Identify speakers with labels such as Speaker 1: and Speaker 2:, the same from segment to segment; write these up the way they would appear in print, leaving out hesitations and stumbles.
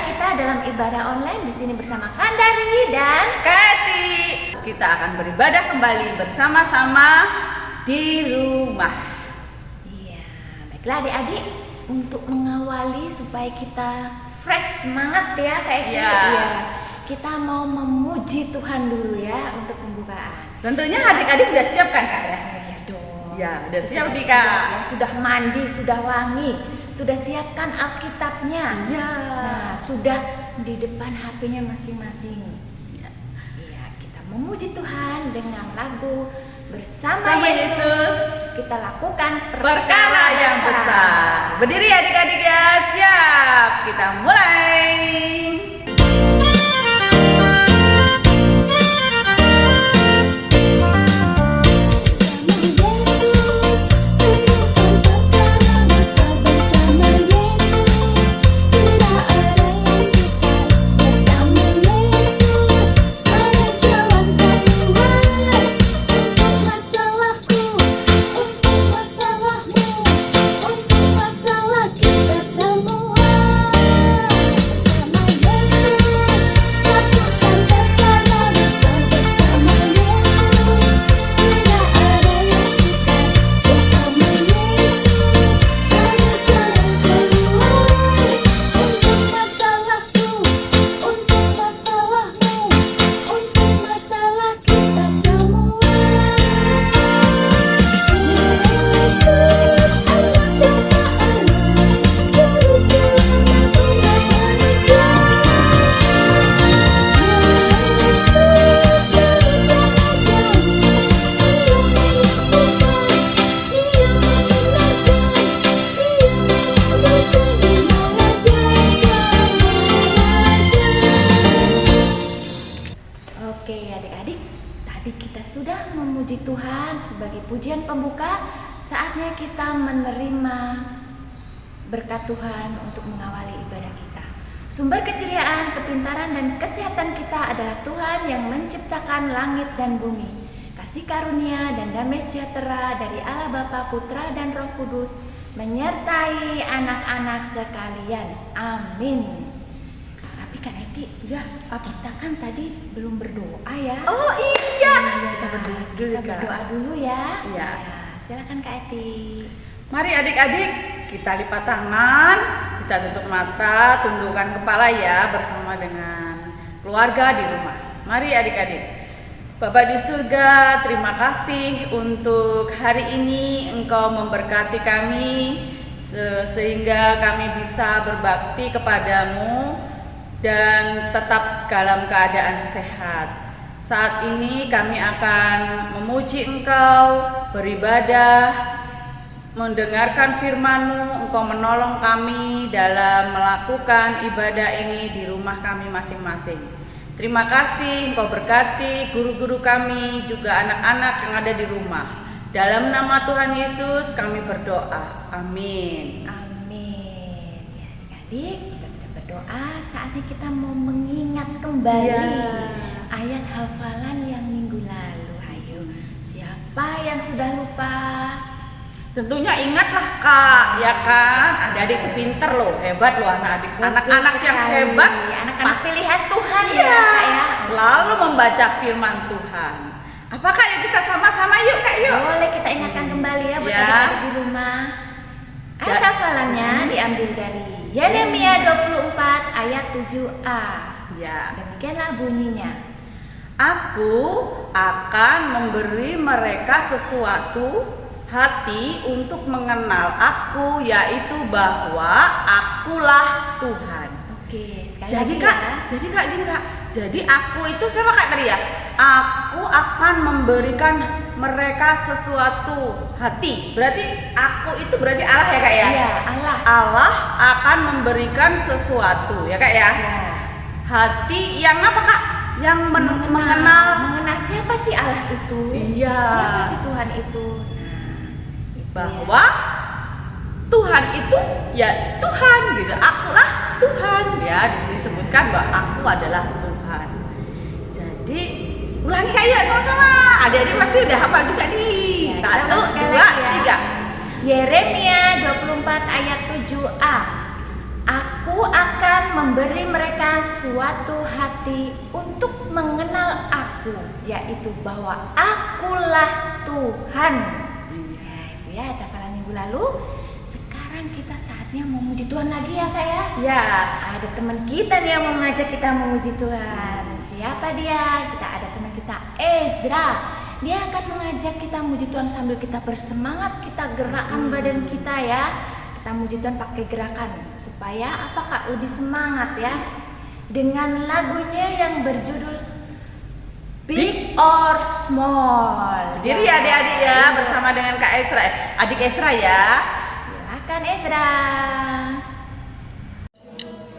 Speaker 1: kita dalam ibadah online di sini bersama Kandari dan
Speaker 2: Kati. Kita akan beribadah kembali bersama-sama di rumah.
Speaker 1: Iya, baiklah adik-adik, untuk mengawali supaya kita fresh semangat ya kayak gitu ya. Kita mau memuji Tuhan dulu ya untuk pembukaan.
Speaker 2: Tentunya adik-adik udah siap kan Kak ya?
Speaker 1: Iya dong.
Speaker 2: Ya, udah siap nih
Speaker 1: Kak.
Speaker 2: Kak.
Speaker 1: Ya, sudah mandi, sudah wangi, sudah siapkan Alkitabnya.
Speaker 2: Iya.
Speaker 1: Nah, sudah di depan HP-nya masing-masing. Iya, kita memuji Tuhan dengan lagu Bersama Yesus. Kita lakukan
Speaker 2: Perkara yang besar. Berdiri adik-adik ya, siap. Kita mulai.
Speaker 1: Oke adik-adik, tadi kita sudah memuji Tuhan sebagai pujian pembuka. Saatnya kita menerima berkat Tuhan untuk mengawali ibadah kita. Sumber keceriaan, kepintaran, dan kesehatan kita adalah Tuhan yang menciptakan langit dan bumi. Kasih karunia dan damai sejahtera dari Allah Bapa, Putra, dan Roh Kudus menyertai anak-anak sekalian. Amin. Tapi Kak Eti, udah kita kan tadi belum berdoa ya.
Speaker 2: Oh iya,
Speaker 1: kita berdoa dulu ya.
Speaker 2: Iya.
Speaker 1: Ya, silakan Kak Eti.
Speaker 2: Mari adik-adik, kita lipat tangan, kita tutup mata, tundukkan kepala ya bersama dengan keluarga di rumah. Mari adik-adik. Bapa di surga, terima kasih untuk hari ini Engkau memberkati kami sehingga kami bisa berbakti kepadamu dan tetap dalam keadaan sehat. Saat ini kami akan memuji Engkau, beribadah, mendengarkan firman-Mu. Engkau menolong kami dalam melakukan ibadah ini di rumah kami masing-masing. Terima kasih Engkau berkati guru-guru kami, juga anak-anak yang ada di rumah. Dalam nama Tuhan Yesus kami berdoa. Amin.
Speaker 1: Amin. Ya, adik-adik, kita sudah berdoa. Saatnya kita mau mengingat kembali ayat hafalan yang minggu lalu. Ayo, siapa yang sudah lupa?
Speaker 2: Tentunya ingatlah Kak, ya kan? Adik-adik itu pinter loh, hebat loh anak-adik. Anak-anak yang hebat,
Speaker 1: anak-anak pilihan Tuhan
Speaker 2: iya,
Speaker 1: ya Kak ya.
Speaker 2: Selalu membaca firman Tuhan. Apakah ya kita sama-sama yuk Kak yuk?
Speaker 1: Boleh kita ingatkan kembali ya buat
Speaker 2: Ya.
Speaker 1: adik-adik di rumah. Ayat hafalannya diambil dari Yeremia 24 ayat 7a.
Speaker 2: Ya.
Speaker 1: Demikianlah bunyinya.
Speaker 2: Aku akan memberi mereka sesuatu hati untuk mengenal aku, yaitu bahwa akulah Tuhan.
Speaker 1: Oke, sekali
Speaker 2: Jadi
Speaker 1: lagi
Speaker 2: Kak,
Speaker 1: ya.
Speaker 2: gini Kak. Jadi aku itu siapa Kak tadi ya? Aku akan memberikan mereka sesuatu hati. Berarti aku itu berarti Allah ya Kak ya?
Speaker 1: Iya, Allah.
Speaker 2: Allah akan memberikan sesuatu ya Kak ya?
Speaker 1: Ya.
Speaker 2: Hati yang apa Kak? Yang mengenal.
Speaker 1: Mengenal siapa sih Allah itu?
Speaker 2: Iya.
Speaker 1: Siapa sih Tuhan itu?
Speaker 2: Bahwa Tuhan itu ya Tuhan gitu. Akulah Tuhan ya. Di sini disebutkan bahwa aku adalah Tuhan. Jadi ulangi kayak sama-sama. Adik-adik pasti udah hafal juga nih.
Speaker 1: Ya,
Speaker 2: 1, 2, 3.
Speaker 1: Yeremia 24 ayat 7a. Aku akan memberi mereka suatu hati untuk mengenal Aku, yaitu bahwa Akulah Tuhan. Ya, itu ya hafalan minggu lalu. Sekarang kita saatnya memuji Tuhan lagi ya Kak ya.
Speaker 2: Ya,
Speaker 1: Ada teman kita nih yang mau mengajak kita memuji Tuhan. Siapa dia? Kita ada teman kita Ezra. Dia akan mengajak kita memuji Tuhan sambil kita bersemangat, kita gerakkan badan kita ya. Kita memuji Tuhan pakai gerakan supaya apa Kak? Lebih semangat ya. Dengan lagunya yang berjudul Big or Small.
Speaker 2: berdiri ya adik-adik ya bersama dengan Kak Ezra, adik Ezra ya.
Speaker 1: Silakan Ezra.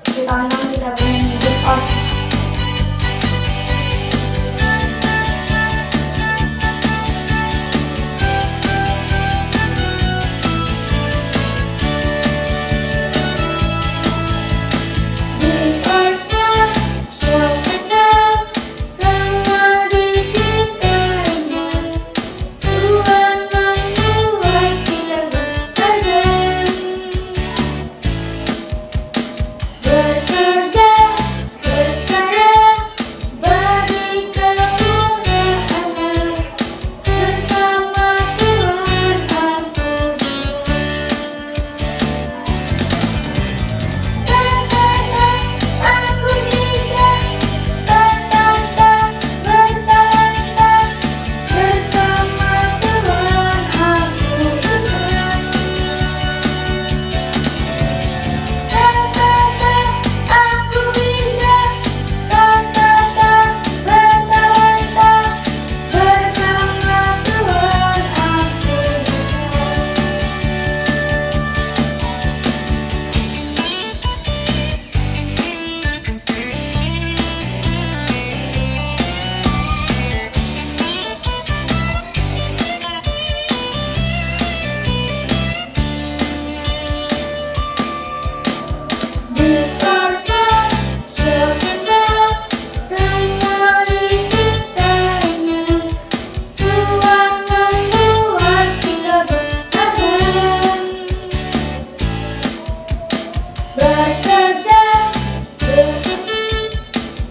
Speaker 3: Sekarang kita bernyanyi Big or Small. Big or small, siapa semua dicintainya. Tuhan membuat kita berharga. Bekerja, berkarya, bagi kemuliaannya. Bersama Tuhan aku bisa. Aku bisa. Bertalenta. Bersama Tuhan aku bisa. Aku bisa. Bertalenta. Bersama Tuhan aku Biarkan sebentar semua dicintainya. Tuhan membuat kita berharga. Bekerja,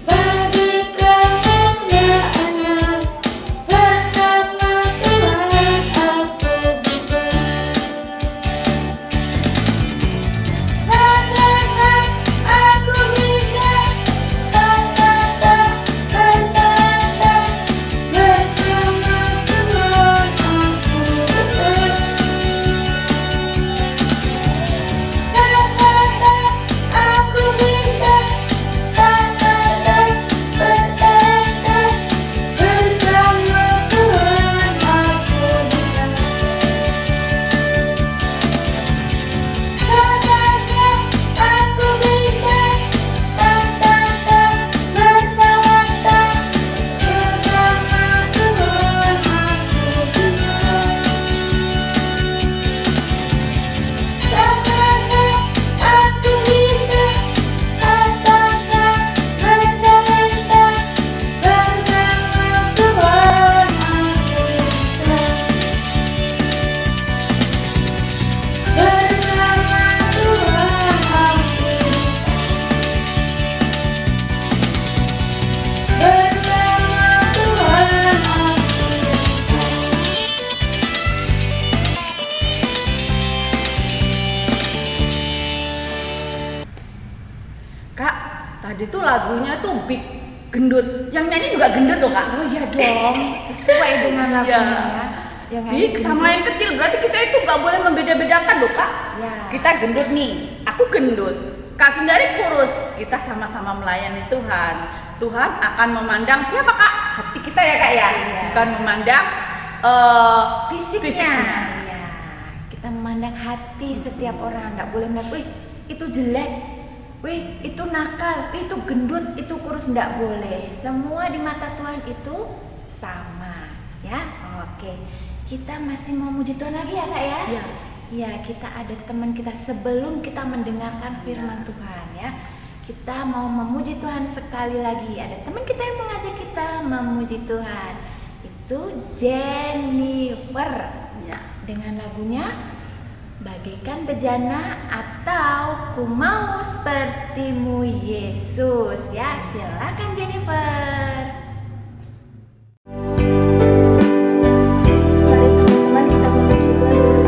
Speaker 3: bagi kemuliaannya. Bersama Tuhan aku bisa. Aku bisa. Bertalenta. Bersama Tuhan aku bisa. Aku bisa. Bertalenta. Bersama Tuhan aku bisa. Aku bisa. Bertalenta. Bersama Tuhan aku bisa. Aku bisa. Bertalenta. Bersama Tuhan aku bisa. Bersama Tuhan aku bisa. Bersama Tuhan aku
Speaker 2: Kak, tadi tuh lagunya tuh Big gendut. Yang nyanyi juga gendut loh Kak.
Speaker 1: Oh iya dong, sesuai dengan lagunya
Speaker 2: Iya.
Speaker 1: ya. Yang
Speaker 2: Big sama yang kecil, berarti kita itu nggak boleh membeda-bedakan loh Kak.
Speaker 1: Ya.
Speaker 2: Kita gendut nih, aku gendut, Kak Sundari kurus. Kita sama-sama melayani Tuhan. Tuhan akan memandang siapa Kak? Hati kita ya Kak ya,
Speaker 1: Iya.
Speaker 2: bukan memandang
Speaker 1: fisiknya. Ya. Kita memandang hati setiap orang, nggak boleh melihat, wih itu jelek, wih itu nakal, wih itu gendut, itu kurus, nggak boleh. Semua di mata Tuhan itu sama, ya. Oke, kita masih mau muji Tuhan lagi ya Kak ya?
Speaker 2: Iya.
Speaker 1: Ya, kita ada teman kita sebelum kita mendengarkan firman Tuhan ya. Kita mau memuji Tuhan sekali lagi. Ada teman kita yang mengajak kita memuji Tuhan. Itu Jennifer
Speaker 2: Ya.
Speaker 1: dengan lagunya Bagaikan bejana atau ku mau sepertimu Yesus. Ya, silakan Jennifer.
Speaker 3: Mari teman-teman kita bersyukur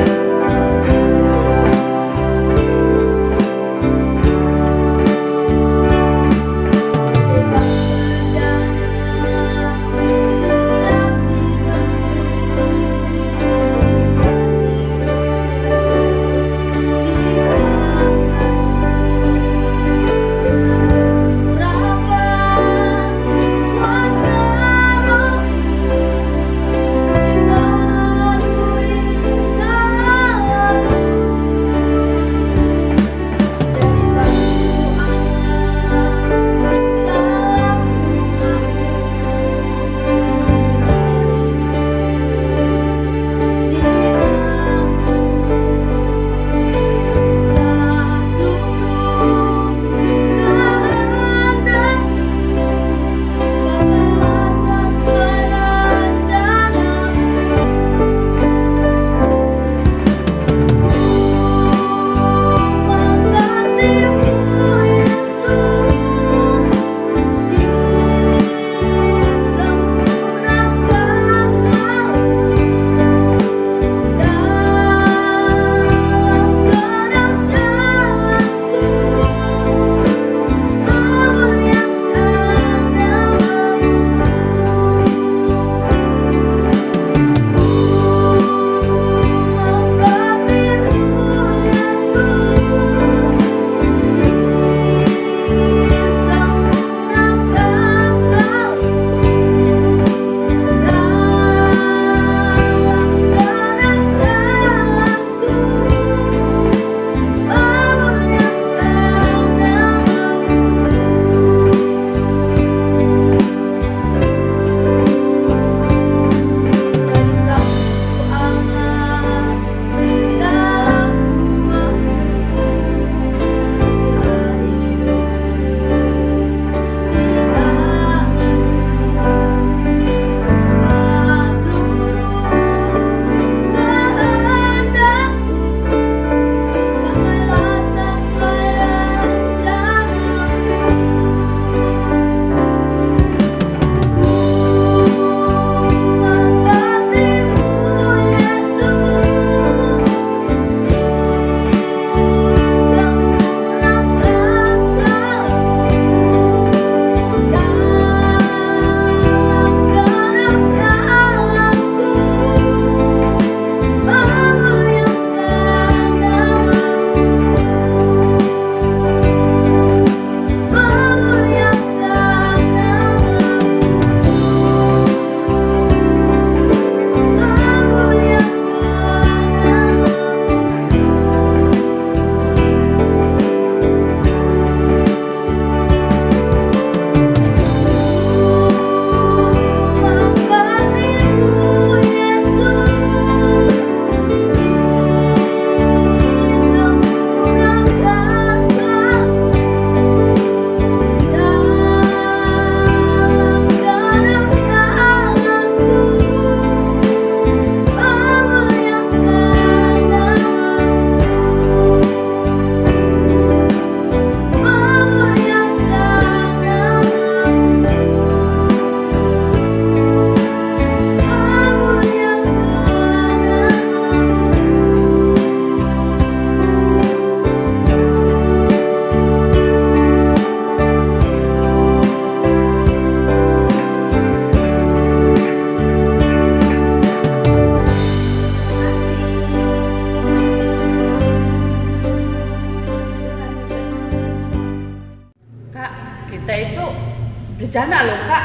Speaker 2: bejana loh Kak.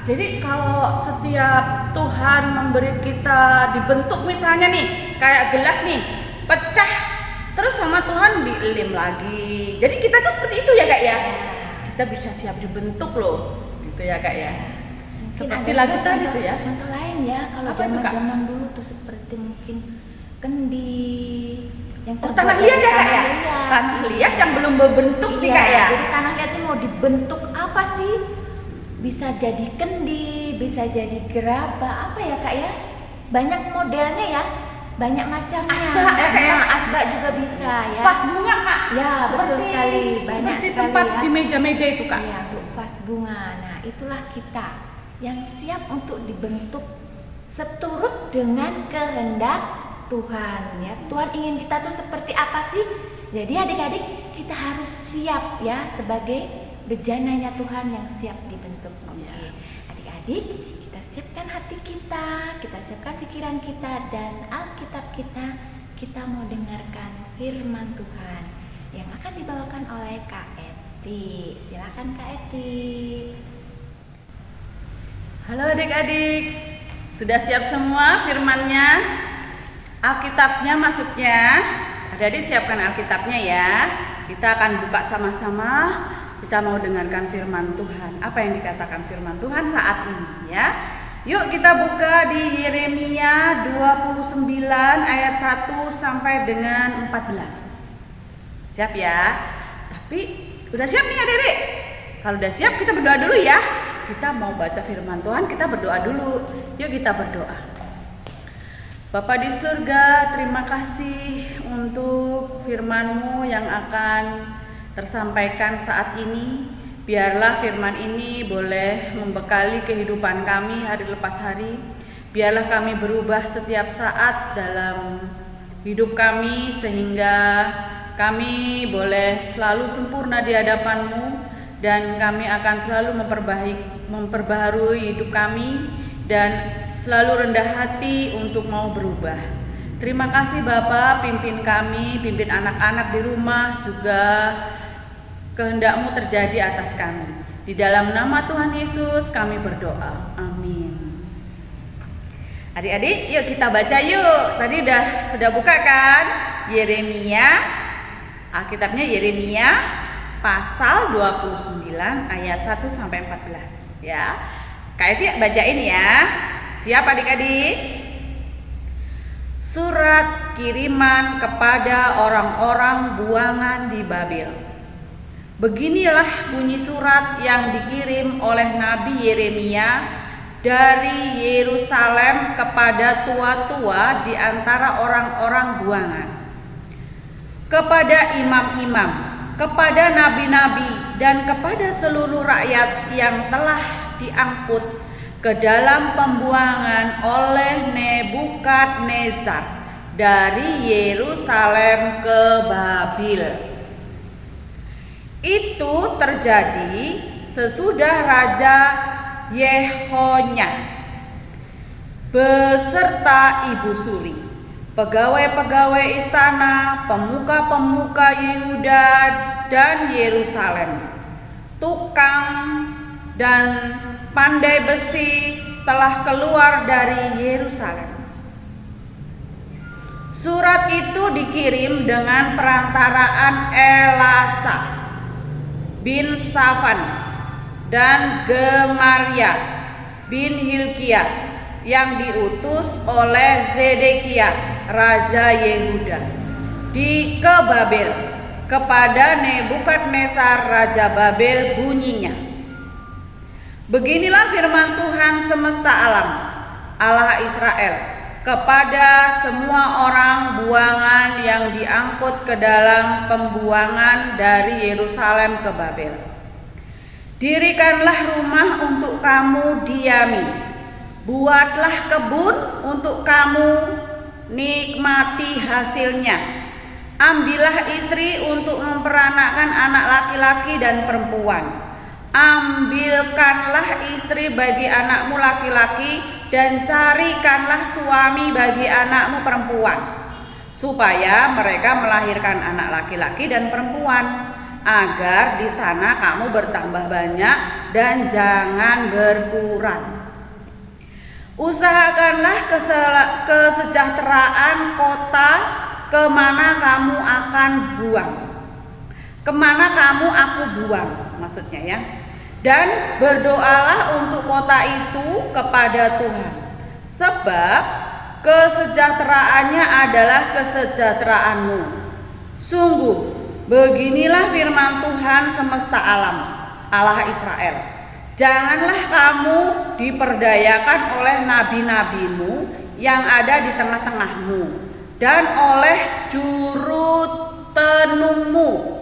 Speaker 2: Jadi kalau setiap Tuhan memberi kita dibentuk misalnya nih, kayak gelas nih, pecah, terus sama Tuhan dilem lagi. Jadi kita tuh seperti itu ya Kak ya. Kita bisa siap dibentuk loh, gitu ya Kak ya. Seperti lagu tadi tuh ya.
Speaker 1: Contoh lain ya, kalau
Speaker 2: Apa itu, Kak?
Speaker 1: zaman dulu tuh seperti mungkin kendi yang
Speaker 2: Tanah
Speaker 1: terbuat
Speaker 2: liat
Speaker 1: dari
Speaker 2: ya Kak ya?
Speaker 1: liat.
Speaker 2: Tanah liat yang belum berbentuk nih
Speaker 1: Iya,
Speaker 2: Kak ya.
Speaker 1: jadi tanah liat ini mau dibentuk apa sih? Bisa jadi kendi, bisa jadi gerabah, apa ya Kak ya? Banyak modelnya ya, banyak macamnya.
Speaker 2: Asbak ya, Kak ya?
Speaker 1: Nah, asbak juga ya.
Speaker 2: vas bunga Kak.
Speaker 1: Ya, betul sekali. Banyak
Speaker 2: seperti
Speaker 1: sekali
Speaker 2: tempat
Speaker 1: ya.
Speaker 2: di meja-meja itu Kak.
Speaker 1: Ya, untuk vas bunga. Nah, itulah kita yang siap untuk dibentuk seturut dengan kehendak Tuhan ya. Tuhan ingin kita tuh seperti apa sih? Jadi adik-adik kita harus siap ya sebagai bejananya Tuhan yang siap dibentuk. Oke. Adik-adik, kita siapkan hati kita siapkan pikiran kita dan Alkitab kita. Kita mau dengarkan firman Tuhan yang akan dibawakan oleh Kak Eti. Silakan Kak Eti.
Speaker 2: Halo adik-adik, sudah siap semua firmannya? Alkitabnya maksudnya? Adik-adik siapkan Alkitabnya ya. Kita akan buka sama-sama. Kita mau dengarkan firman Tuhan. Apa yang dikatakan firman Tuhan saat ini ya? Yuk kita buka di Yeremia 29 ayat 1 sampai dengan 14. Siap ya? Tapi udah siap nih adik-adik? Kalau udah siap kita berdoa dulu ya. Kita mau baca firman Tuhan, kita berdoa dulu. Yuk kita berdoa. Bapa di surga, terima kasih untuk firman-Mu yang akan tersampaikan saat ini. Biarlah firman ini boleh membekali kehidupan kami hari lepas hari. Biarlah kami berubah setiap saat dalam hidup kami sehingga kami boleh selalu sempurna di hadapan-Mu dan kami akan selalu memperbaharui hidup kami dan selalu rendah hati untuk mau berubah. Terima kasih Bapak, pimpin kami, pimpin anak-anak di rumah juga. Kehendak-Mu terjadi atas kami. Di dalam nama Tuhan Yesus kami berdoa. Amin. Adik-adik, yuk kita baca yuk. Tadi udah buka kan? Yeremia. Alkitabnya Yeremia pasal 29 ayat 1 sampai 14 ya. Kak Eti bacain ya. Siap adik-adik? Surat kiriman kepada orang-orang buangan di Babel. Beginilah bunyi surat yang dikirim oleh Nabi Yeremia dari Yerusalem kepada tua-tua di antara orang-orang buangan, kepada imam-imam, kepada nabi-nabi, dan kepada seluruh rakyat yang telah diangkut ke dalam pembuangan oleh Nebukadnezar dari Yerusalem ke Babil. Itu terjadi sesudah Raja Yehonya beserta ibu suri, pegawai-pegawai istana, pemuka-pemuka Yehuda dan Yerusalem, tukang dan pandai besi telah keluar dari Yerusalem. Surat itu dikirim dengan perantaraan Elasa bin Safan dan Gemaria bin Hilkiah yang diutus oleh Zedekiah Raja Yehuda ke Babel kepada Nebukadnezar Raja Babel bunyinya. Beginilah firman Tuhan semesta alam, Allah Israel, kepada semua orang buangan yang diangkut ke dalam pembuangan dari Yerusalem ke Babel. Dirikanlah rumah untuk kamu diami, buatlah kebun untuk kamu nikmati hasilnya. Ambillah istri untuk memperanakkan anak laki-laki dan perempuan. Ambilkanlah istri bagi anakmu laki-laki dan carikanlah suami bagi anakmu perempuan, supaya mereka melahirkan anak laki-laki dan perempuan, agar di sana kamu bertambah banyak dan jangan berkurang. Usahakanlah kesejahteraan kota kemana kamu akan buang, kemana kamu aku buang maksudnya ya. Dan berdoalah untuk kota itu kepada Tuhan, sebab kesejahteraannya adalah kesejahteraanmu. Sungguh beginilah firman Tuhan semesta alam, Allah Israel. Janganlah kamu diperdayakan oleh nabi-nabimu yang ada di tengah-tengahmu dan oleh juru renungmu,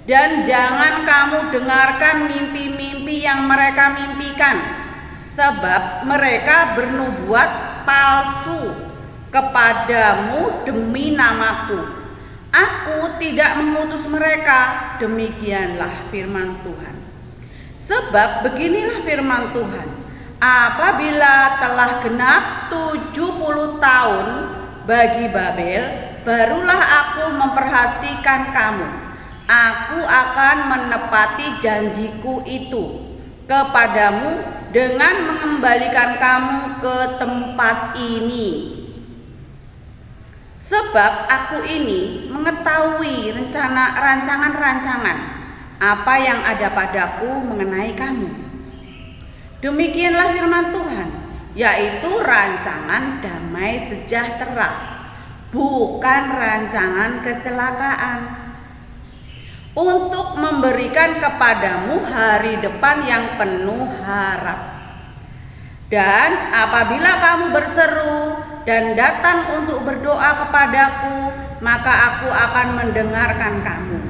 Speaker 2: dan jangan kamu dengarkan mimpi-mimpi yang mereka mimpikan, sebab mereka bernubuat palsu kepadamu demi namaku. Aku tidak mengutus mereka, demikianlah firman Tuhan. Sebab beginilah firman Tuhan, apabila telah genap 70 tahun bagi Babel, barulah aku memperhatikan kamu. Aku akan menepati janjiku itu kepadamu dengan mengembalikan kamu ke tempat ini. Sebab aku ini mengetahui rancangan-rancangan apa yang ada padaku mengenai kamu. Demikianlah firman Tuhan, yaitu rancangan damai sejahtera, bukan rancangan kecelakaan, untuk memberikan kepadamu hari depan yang penuh harap. Dan apabila kamu berseru dan datang untuk berdoa kepadaku, maka aku akan mendengarkan kamu.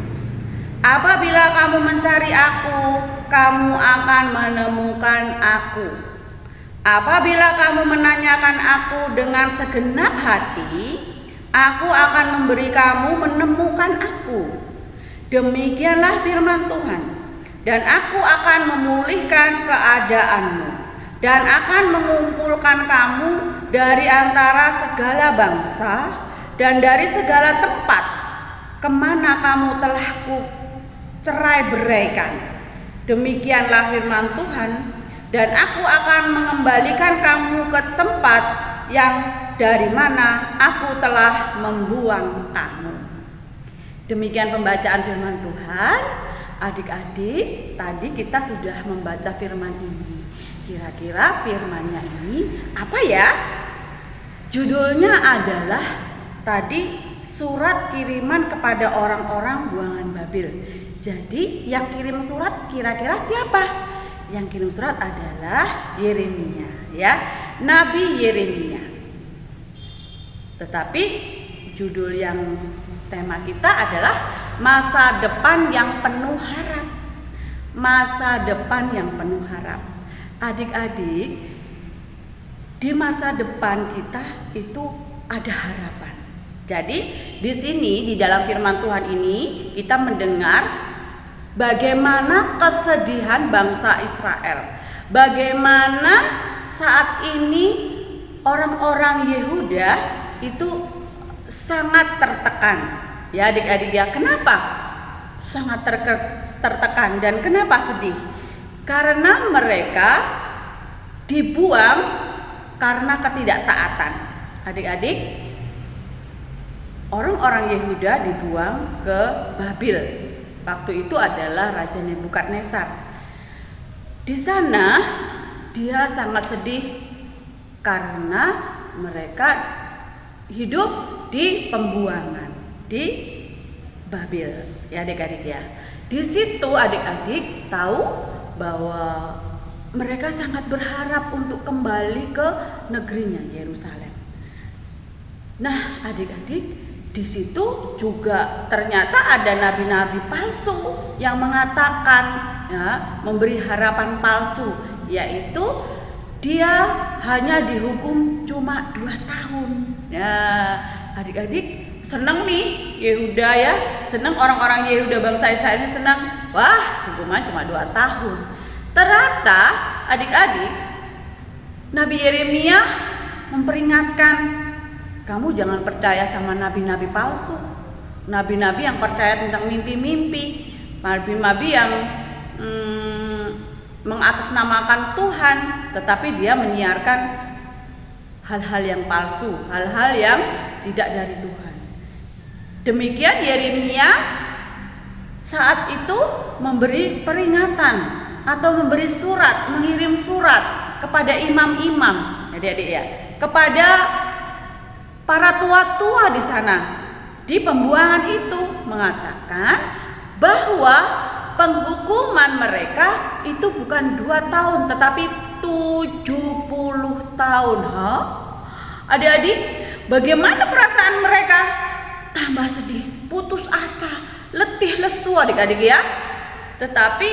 Speaker 2: Apabila kamu mencari aku, kamu akan menemukan aku. Apabila kamu menanyakan aku dengan segenap hati, aku akan memberi kamu menemukan aku. Demikianlah firman Tuhan. Dan aku akan memulihkan keadaanmu, dan akan mengumpulkan kamu dari antara segala bangsa dan dari segala tempat kemana kamu telah ku cerai-beraikan. Demikianlah firman Tuhan. Dan aku akan mengembalikan kamu ke tempat yang dari mana aku telah membuang kamu. Demikian pembacaan firman Tuhan. Adik-adik, tadi kita sudah membaca firman ini. Kira-kira firmannya ini apa ya? Judulnya adalah tadi surat kiriman kepada orang-orang buangan Babel. Jadi yang kirim surat kira-kira siapa? Yang kirim surat adalah Yeremia, ya, Nabi Yeremia. Tetapi judul yang tema kita adalah masa depan yang penuh harap. Masa depan yang penuh harap. Adik-adik, di masa depan kita itu ada harapan. Jadi di sini di dalam firman Tuhan ini kita mendengar bagaimana kesedihan bangsa Israel. Bagaimana saat ini orang-orang Yehuda itu sangat tertekan. Ya adik-adik ya, kenapa? Sangat tertekan dan kenapa sedih? Karena mereka dibuang karena ketidaktaatan. Adik-adik, orang-orang Yehuda dibuang ke Babel. Waktu itu adalah Raja Nebukadnezar. Di sana dia sangat sedih karena mereka hidup di pembuangan di Babel. Ya adik-adik ya. Di situ adik-adik tahu bahwa mereka sangat berharap untuk kembali ke negerinya Yerusalem. Nah, adik-adik, di situ juga ternyata ada nabi-nabi palsu yang mengatakan, ya, memberi harapan palsu, yaitu dia hanya dihukum cuma 2 tahun. Ya, adik-adik senang nih Yehuda ya, senang orang-orang Yehuda bangsa Israel ini senang. Wah, hukuman cuma 2 tahun. Ternyata adik-adik, Nabi Yeremia memperingatkan, kamu jangan percaya sama nabi-nabi palsu, nabi-nabi yang percaya tentang mimpi-mimpi, nabi-nabi yang mengatasnamakan Tuhan, tetapi dia menyiarkan hal-hal yang palsu, hal-hal yang tidak dari Tuhan. Demikian Yeremia saat itu memberi peringatan atau memberi surat, mengirim surat kepada imam-imam, adik-adik ya, kepada para tua-tua di sana di pembuangan itu, mengatakan bahwa penghukuman mereka itu bukan 2 tahun tetapi 70 tahun. Adik-adik, bagaimana perasaan mereka? Tambah sedih, putus asa. letih lesu adik-adik ya. Tetapi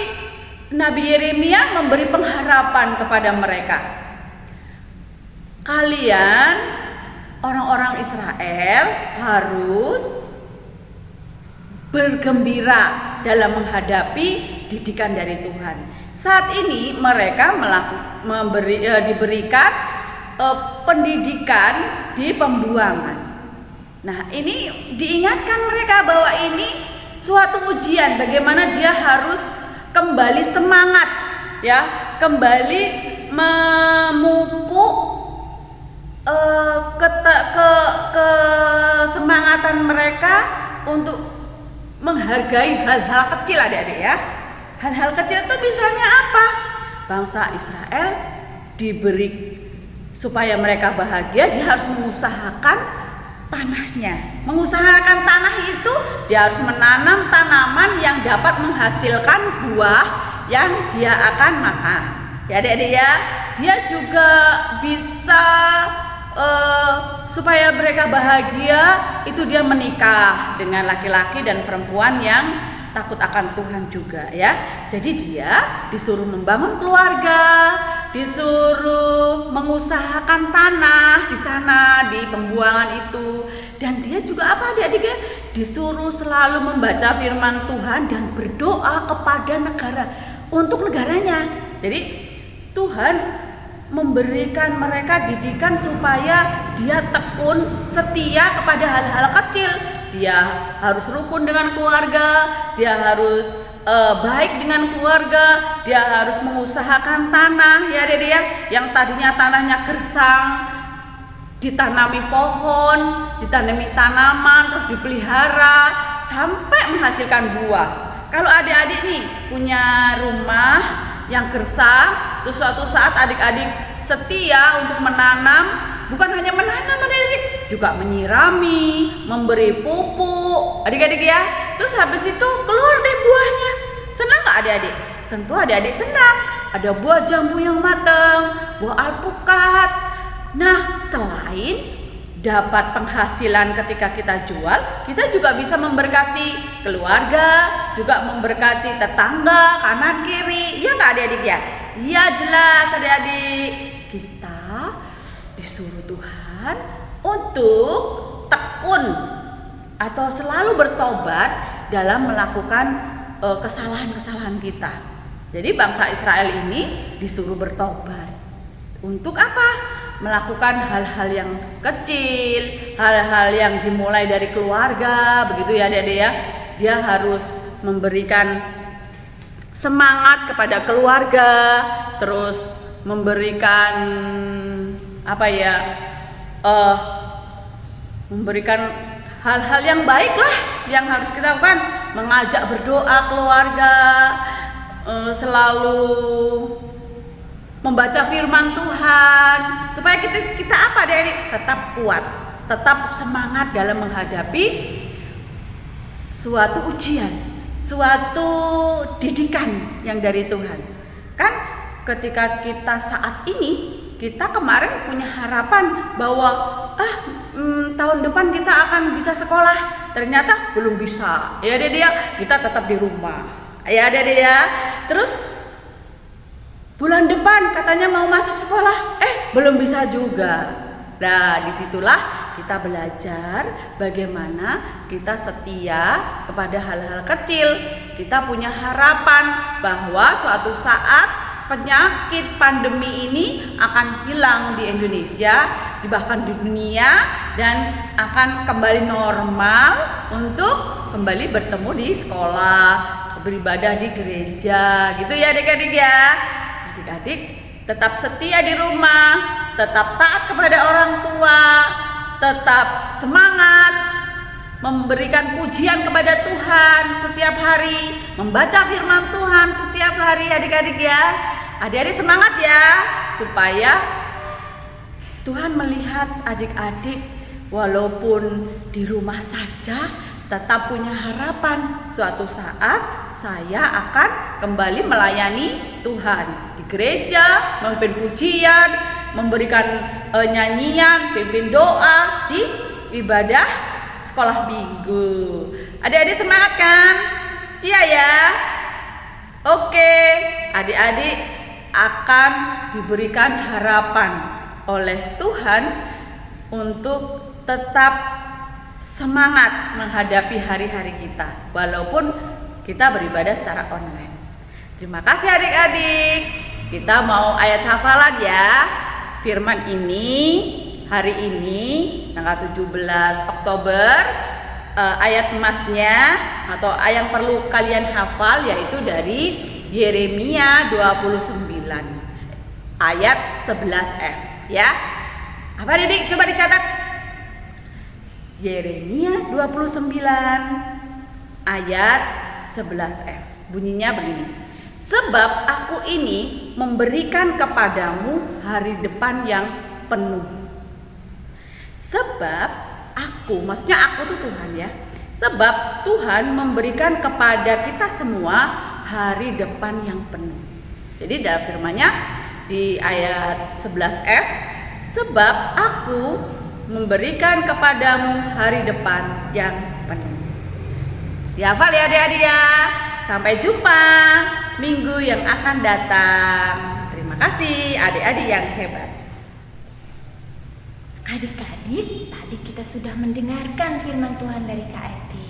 Speaker 2: Nabi Yeremia memberi pengharapan kepada mereka. Kalian orang-orang Israel harus bergembira dalam menghadapi didikan dari Tuhan. Saat ini mereka diberikan pendidikan di pembuangan. Nah, ini diingatkan mereka bahwa ini suatu ujian, bagaimana dia harus kembali semangat, ya, kembali memupuk kesemangatan mereka untuk menghargai hal-hal kecil adik-adik ya. Hal-hal kecil itu misalnya apa? Bangsa Israel diberi supaya mereka bahagia, dia harus mengusahakan tanahnya. Mengusahakan tanah itu dia harus menanam tanaman yang dapat menghasilkan buah yang dia akan makan. Ya adik-adik ya, dia juga bisa supaya mereka bahagia itu dia menikah dengan laki-laki dan perempuan yang takut akan Tuhan juga ya. Jadi dia disuruh membangun keluarga, disuruh mengusahakan tanah di sana di pembuangan itu, dan dia juga apa adik-adik ya? Disuruh selalu membaca firman Tuhan dan berdoa kepada negara untuk negaranya. Jadi Tuhan memberikan mereka didikan supaya dia tekun setia kepada hal-hal kecil. Dia harus rukun dengan keluarga, dia harus baik dengan keluarga, dia harus mengusahakan tanah ya adik-adik ya, yang tadinya tanahnya gersang, ditanami pohon, ditanami tanaman, terus dipelihara sampai menghasilkan buah. Kalau adik-adik nih punya rumah yang gersang, suatu saat adik-adik setia untuk menanam, bukan hanya menanam adik-adik, juga menyirami, memberi pupuk adik-adik ya. Terus habis itu keluar deh buahnya. Senang gak adik-adik? Tentu adik-adik senang. Ada buah jambu yang matang, buah alpukat. Nah, selain dapat penghasilan ketika kita jual, kita juga bisa memberkati keluarga, juga memberkati tetangga kanan kiri. Iya nggak adik-adik ya? Iya jelas adik-adik. Kita disuruh Tuhan untuk tekun atau selalu bertobat dalam melakukan kesalahan-kesalahan kita. Jadi bangsa Israel ini disuruh bertobat. Untuk apa? Melakukan hal-hal yang kecil, hal-hal yang dimulai dari keluarga, begitu ya adik-adik ya. Dia harus memberikan semangat kepada keluarga, terus memberikan apa ya, memberikan hal-hal yang baik lah yang harus kita lakukan, mengajak berdoa keluarga, selalu membaca firman Tuhan supaya kita apa adik-adik? Tetap kuat, tetap semangat dalam menghadapi suatu ujian, suatu didikan yang dari Tuhan. Kan ketika kita saat ini, kita kemarin punya harapan bahwa tahun depan kita akan bisa sekolah, ternyata belum bisa. Ya dia kita tetap di rumah. Ya dia. Terus bulan depan katanya mau masuk sekolah, belum bisa juga. Nah, disitulah kita belajar bagaimana kita setia kepada hal-hal kecil. Kita punya harapan bahwa suatu saat penyakit pandemi ini akan hilang di Indonesia, bahkan di dunia, dan akan kembali normal untuk kembali bertemu di sekolah, beribadah di gereja, gitu ya adik-adik ya. Adik-adik tetap setia di rumah, tetap taat kepada orang tua, tetap semangat memberikan pujian kepada Tuhan setiap hari, membaca firman Tuhan setiap hari adik-adik ya. Adik-adik semangat ya, supaya Tuhan melihat adik-adik walaupun di rumah saja tetap punya harapan suatu saat saya akan kembali melayani Tuhan di gereja, memimpin pujian, memberikan nyanyian, pimpin doa di ibadah sekolah minggu. Adik-adik semangat kan? Setia ya? Oke, adik-adik akan diberikan harapan oleh Tuhan untuk tetap semangat menghadapi hari-hari kita, walaupun kita beribadah secara online. Terima kasih adik-adik. Kita mau ayat hafalan ya. Firman ini hari ini tanggal 17 Oktober, ayat emasnya atau yang perlu kalian hafal yaitu dari Yeremia 29 ayat 11F ya. Apa adik? Coba dicatat. Yeremia 29 ayat 11F. Bunyinya begini. Sebab aku ini memberikan kepadamu hari depan yang penuh. Sebab aku, maksudnya aku tuh Tuhan ya. Sebab Tuhan memberikan kepada kita semua hari depan yang penuh. Jadi dalam firman-Nya di ayat 11F, sebab aku memberikan kepadamu hari depan yang penuh. Dihafal ya adik-adik ya. Sampai jumpa minggu yang akan datang. Terima kasih adik-adik yang hebat.
Speaker 1: Adik-adik, tadi kita sudah mendengarkan firman Tuhan dari Kak Eti.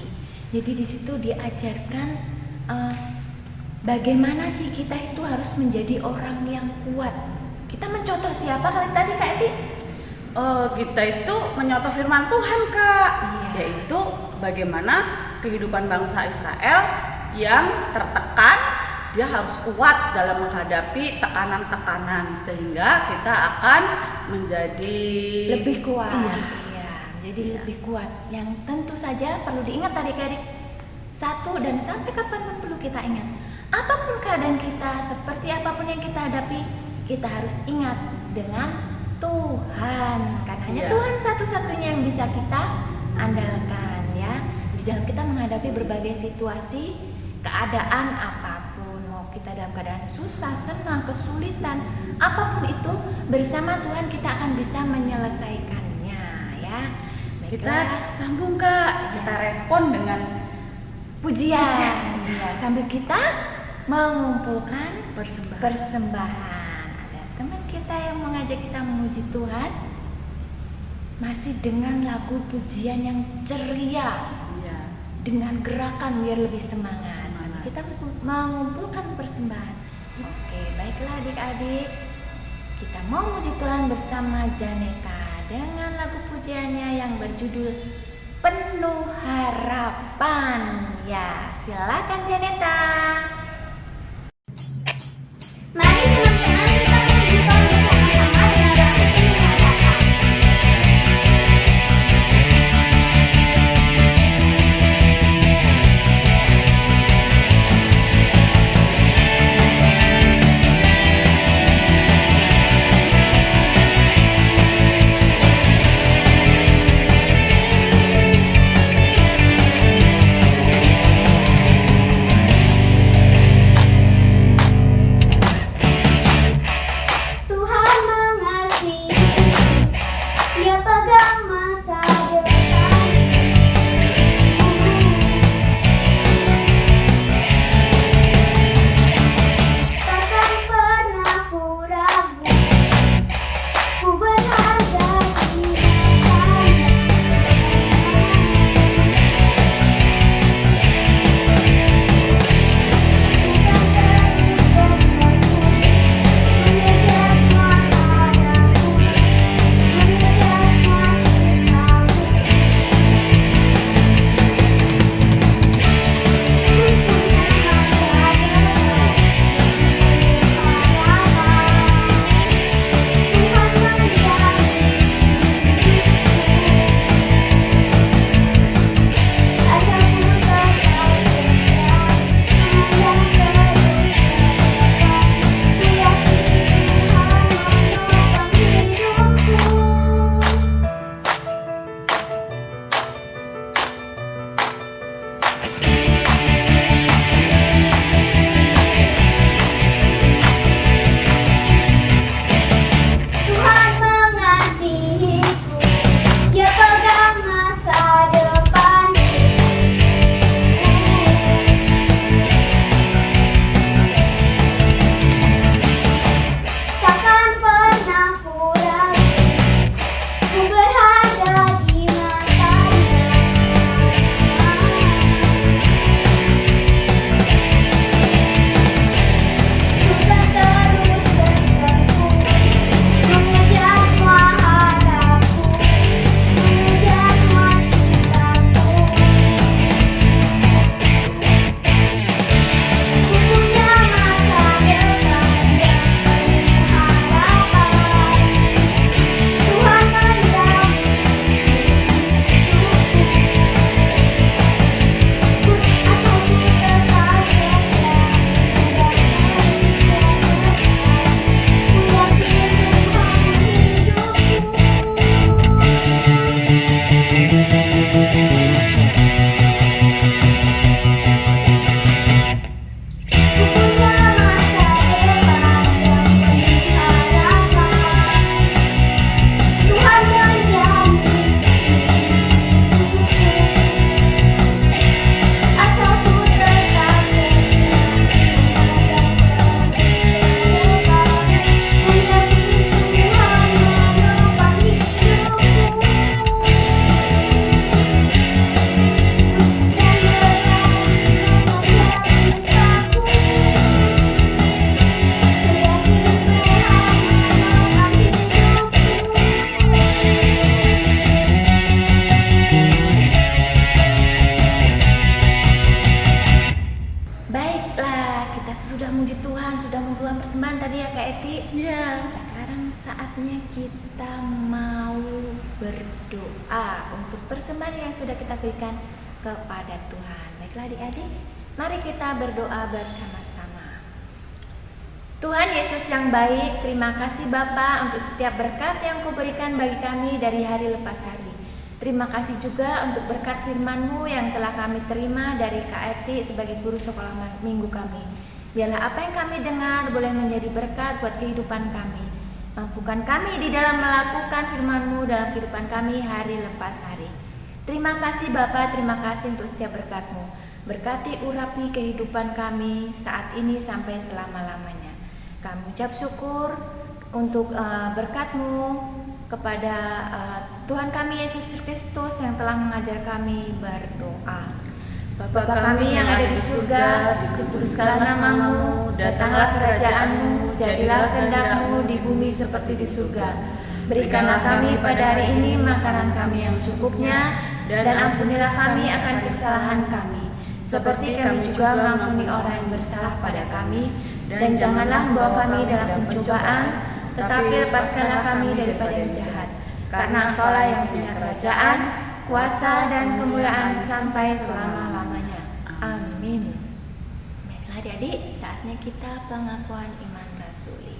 Speaker 1: Jadi di situ diajarkan bagaimana sih kita itu harus menjadi orang yang kuat. Kita mencontoh siapa kali tadi Kak Eti?
Speaker 2: Kita itu mencontoh firman Tuhan Kak,
Speaker 1: Iya.
Speaker 2: yaitu bagaimana kehidupan bangsa Israel yang tertekan, dia harus kuat dalam menghadapi tekanan-tekanan sehingga kita akan menjadi
Speaker 1: Lebih kuat.
Speaker 2: Iya.
Speaker 1: Iya, jadi lebih kuat. Yang tentu saja perlu diingat adik-adik. Satu, dan sampai kapanpun perlu kita ingat. Apapun keadaan kita, seperti apapun yang kita hadapi, kita harus ingat dengan Tuhan. Karena hanya
Speaker 2: Iya.
Speaker 1: Tuhan satu-satunya yang bisa kita andalkan ya. Di dalam kita menghadapi berbagai situasi, keadaan apapun, mau kita dalam keadaan susah, senang, kesulitan, apapun itu, bersama Tuhan kita akan bisa menyelesaikannya ya.
Speaker 2: kita
Speaker 1: Baiklah,
Speaker 2: sambung Kak, kita respon dengan
Speaker 1: pujian.
Speaker 2: Pujian.
Speaker 1: Ya, sambil kita mengumpulkan
Speaker 2: persembahan.
Speaker 1: persembahan. Ada teman kita yang mengajak kita memuji Tuhan masih dengan lagu pujian yang ceria,
Speaker 2: Iya.
Speaker 1: dengan gerakan biar lebih semangat.
Speaker 2: Semangat.
Speaker 1: Kita mengumpulkan persembahan. Oke, baiklah adik-adik. Kita mau memuji Tuhan bersama Janeta dengan lagu pujiannya yang berjudul Penuh Harapan. Ya, silakan Janeta.
Speaker 3: Mari teman-teman kita memuji Tuhan bersama-sama dengan lagu Penuh Harapan.
Speaker 1: persembahan tadi ya Kak Eti.
Speaker 2: Iya.
Speaker 1: Sekarang saatnya kita mau berdoa untuk persembahan yang sudah kita berikan kepada Tuhan. Baiklah adik-adik, mari kita berdoa bersama-sama. Tuhan Yesus yang baik, terima kasih Bapa untuk setiap berkat yang Kau berikan bagi kami dari hari lepas hari. Terima kasih juga untuk berkat firman-Mu yang telah kami terima dari Kak Eti sebagai guru sekolah minggu kami. Biarlah apa yang kami dengar boleh menjadi berkat buat kehidupan kami. Mampukan kami di dalam melakukan firman-Mu dalam kehidupan kami hari lepas hari. Terima kasih Bapa, terima kasih untuk setiap berkat-Mu. Berkati urapi kehidupan kami saat ini sampai selama-lamanya. Kami ucap syukur untuk berkat-Mu kepada Tuhan kami Yesus Kristus yang telah mengajar kami berdoa. Bapa kami yang ada di surga, dikuduskanlah nama-Mu, datanglah kerajaan-Mu, jadilah kehendak-Mu di bumi seperti di surga. Berikanlah kami pada hari ini makanan kami yang secukupnya, dan ampunilah kami akan kesalahan kami, seperti kami juga mengampuni orang yang bersalah pada kami, dan janganlah membawa kami dalam pencobaan, tetapi lepaskanlah kami daripada yang jahat. Karena Engkaulah yang punya kerajaan, kuasa dan kemuliaan sampai selama-lamanya. Amin. Baiklah adik-adik, saatnya kita pengakuan iman rasuli.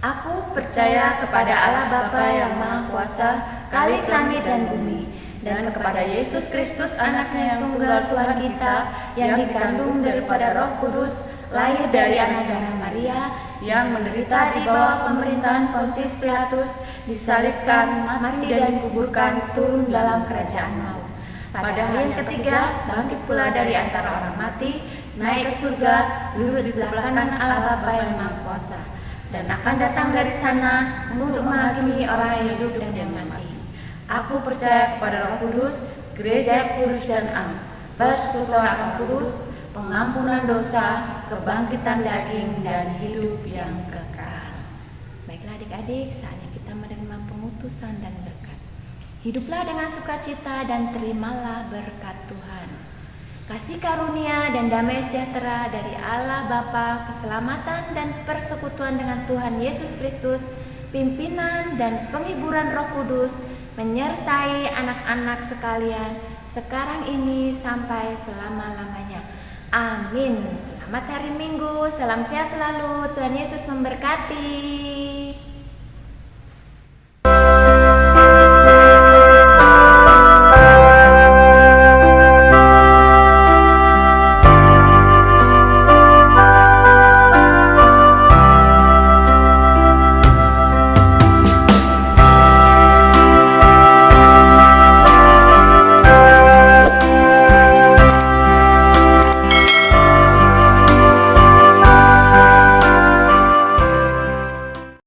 Speaker 1: Aku percaya kepada Allah Bapa yang Maha Kuasa, Khalik langit dan bumi, dan kepada Yesus Kristus anaknya yang tunggal Tuhan kita, yang dikandung daripada Roh Kudus, lahir dari anak darah Maria, yang menderita di bawah pemerintahan Pontius Pilatus, disalibkan, mati dan dikuburkan, turun dalam kerajaan maut. Pada hari yang ketiga, bangkit pula dari antara orang mati, naik ke surga, duduk di sebelah kanan Allah Bapa yang Maha Kuasa, dan akan datang dari sana untuk menghakimi orang yang hidup dan yang mati. Aku percaya kepada Roh Kudus, gereja kudus dan am, persekutuan Roh Kudus, pengampunan dosa, kebangkitan daging, dan hidup yang kekal. Baiklah adik-adik, saatnya kita menerima pengutusan dan berkat. Hiduplah dengan sukacita dan terimalah berkat Tuhan. Kasih karunia dan damai sejahtera dari Allah Bapa, keselamatan dan persekutuan dengan Tuhan Yesus Kristus, pimpinan dan penghiburan Roh Kudus, menyertai anak-anak sekalian, sekarang ini sampai selama-lamanya. Amin. Selamat hari Minggu, salam sehat selalu, Tuhan Yesus memberkati.